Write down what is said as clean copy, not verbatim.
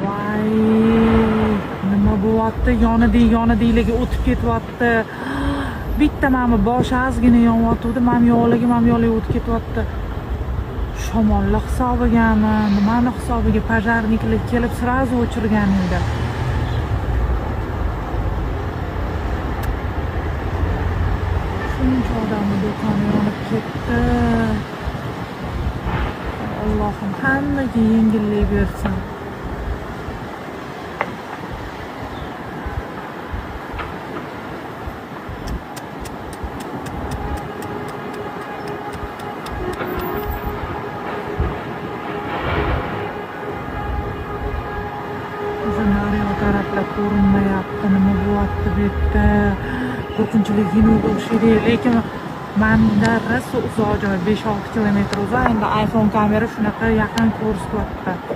Voy, nima bo'lyapti? Yonidiylarga o'tib ketyapti. Bitta mana boshi ozgina yonyapti, mamyoqlarga o'tib ketyapti. Shamollar hisobigami, nimani hisobiga pojarniklar kelib sразу o'chirganingda. Shuncha odamning do'koni yonib ketdi. Allohim hammaga yengillik bersin. Naryo taraflar ko'rinmayapti, nima bo'lyapti bu yerda? Qo'rqinchli kinoga o'xshaydi, lekin manzarasi uzoq joy, 5-6 kilometr uzoq. Endi iPhone kamera shunaqa yaqin ko'rsatyapti.